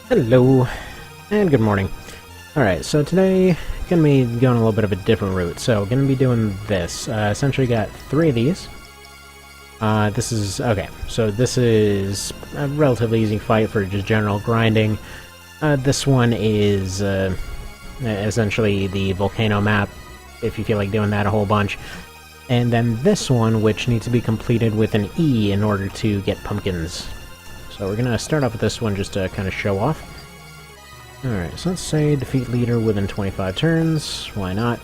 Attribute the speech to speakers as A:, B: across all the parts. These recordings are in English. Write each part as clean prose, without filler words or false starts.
A: Hello, and good morning. Alright, so today, gonna be going a little bit of a different route. So, gonna be doing this. Essentially got 3 of these. This is a relatively easy fight for just general grinding. This one is, essentially the volcano map, if you feel like doing that a whole bunch. And then this one, which needs to be completed with an E in order to get pumpkins. So we're gonna start off with this one just to kind of show off. Alright, so let's say defeat leader within 25 turns. Why not?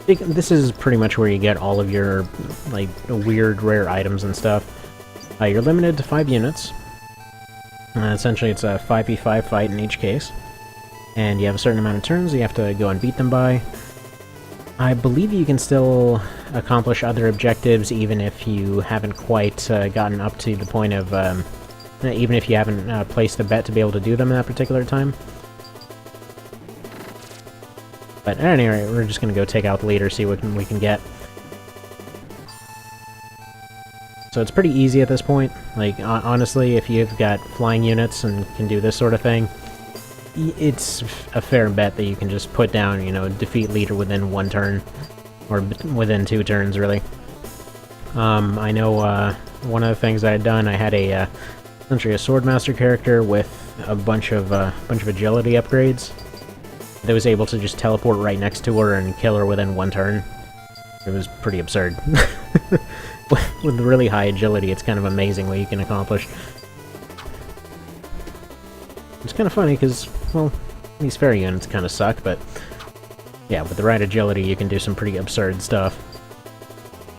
A: This is pretty much where you get all of your, like, weird rare items and stuff. You're limited to 5 units. Essentially it's a 5v5 fight in each case. And you have a certain amount of turns you have to go and beat them by. I believe you can still accomplish other objectives even if you haven't quite gotten up to the point of... even if you haven't placed a bet to be able to do them in that particular time. But at any rate, we're just going to go take out the leader, see what we can get. So it's pretty easy at this point. Like, honestly, if you've got flying units and can do this sort of thing, it's a fair bet that you can just put down, you know, defeat leader within 1 turn. Or within 2 turns, really. I know, one of the things I had done, I had essentially a Swordmaster character with a bunch of agility upgrades that was able to just teleport right next to her and kill her within 1 turn. It was pretty absurd. With really high agility, it's kind of amazing what you can accomplish. It's kind of funny because, well, these fairy units kind of suck, but yeah, with the right agility, you can do some pretty absurd stuff.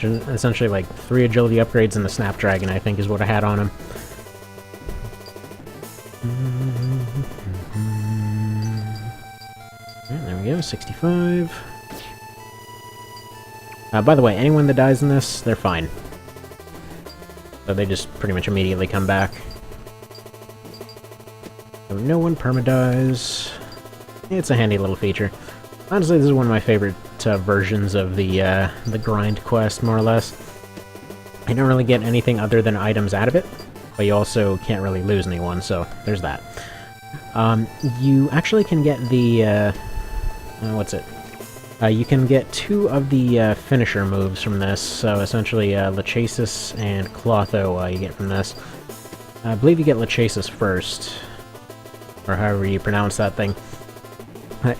A: Essentially, like 3 agility upgrades and the Snapdragon, I think, is what I had on him. Alright, there we go, 65. By the way, anyone that dies in this, they're fine. So they just pretty much immediately come back. So no one perma-dies. It's a handy little feature. Honestly, this is one of my favorite versions of the grind quest, more or less. I don't really get anything other than items out of it, but you also can't really lose anyone, so there's that. You actually can get the... what's it? You can get 2 of the finisher moves from this, so essentially Lachesis and Clotho you get from this. I believe you get Lachesis first, or however you pronounce that thing.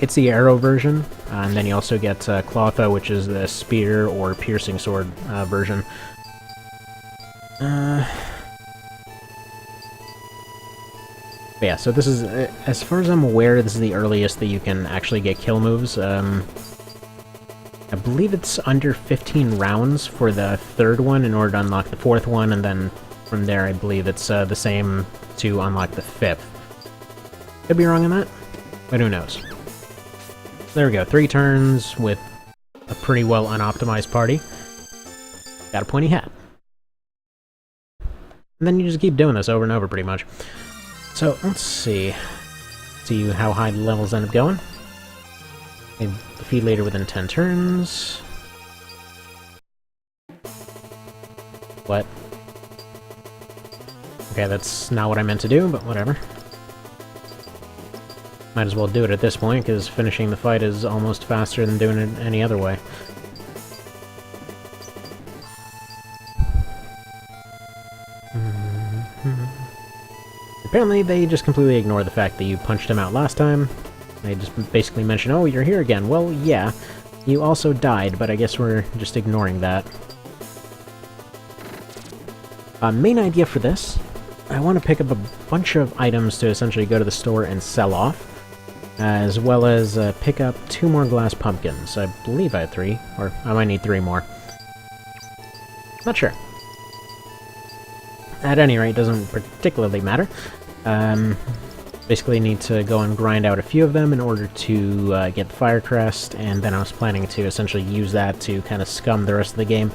A: It's the arrow version, and then you also get Clotho, which is the spear or piercing sword version. But yeah, so this is, as far as I'm aware, this is the earliest that you can actually get kill moves. I believe it's under 15 rounds for the 3rd one in order to unlock the 4th one, and then from there I believe it's the same to unlock the 5th. Could be wrong on that, but who knows. There we go, 3 turns with a pretty well unoptimized party. Got a pointy hat. And then you just keep doing this over and over, pretty much. So, let's see how high the levels end up going. Defeat later within 10 turns. What? Okay, that's not what I meant to do, but whatever. Might as well do it at this point, because finishing the fight is almost faster than doing it any other way. Apparently they just completely ignore the fact that you punched him out last time. They just basically mention, oh, you're here again. Well, yeah, you also died, but I guess we're just ignoring that. Main idea for this, I want to pick up a bunch of items to essentially go to the store and sell off, as well as pick up 2 more glass pumpkins. I believe I have 3, or I might need 3 more. Not sure. At any rate, doesn't particularly matter. Basically need to go and grind out a few of them in order to get the Fire Crest, and then I was planning to essentially use that to kind of scum the rest of the game.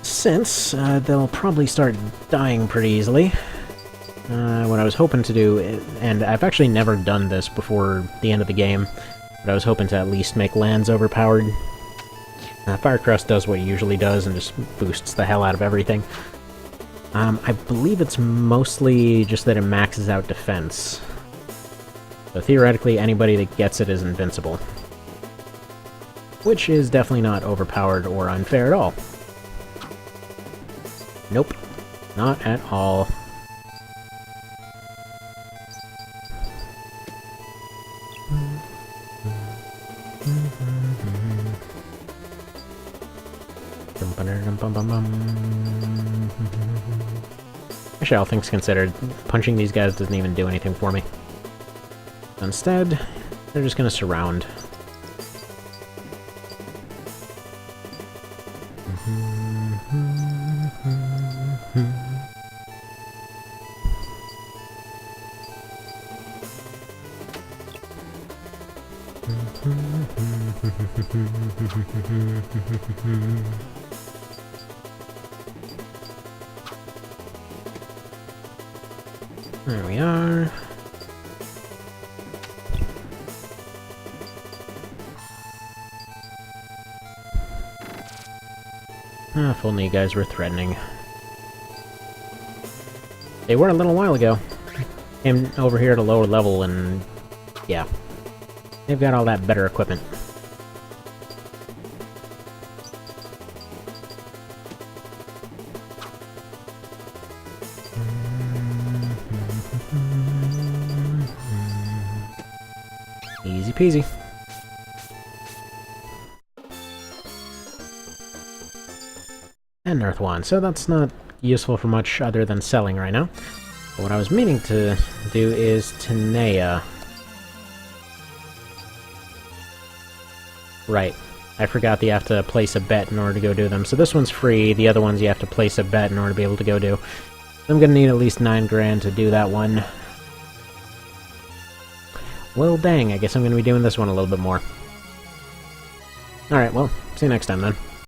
A: Since they'll probably start dying pretty easily. What I was hoping to do, and I've actually never done this before the end of the game, but I was hoping to at least make lands overpowered, Fire Crust does what it usually does and just boosts the hell out of everything. I believe it's mostly just that it maxes out defense. So theoretically, anybody that gets it is invincible. Which is definitely not overpowered or unfair at all. Nope. Not at all. Actually, all things considered, punching these guys doesn't even do anything for me. Instead, they're just gonna surround. There we are. If only you guys were threatening. They were a little while ago. Came over here at a lower level and... yeah. They've got all that better equipment. Easy peasy. And Earth Wand, so that's not useful for much other than selling right now. But what I was meaning to do is Tanea. Right. I forgot that you have to place a bet in order to go do them. So this one's free, the other ones you have to place a bet in order to be able to go do. I'm gonna need at least 9 grand to do that one. Well, dang, I guess I'm gonna be doing this one a little bit more. Alright, well, see you next time then.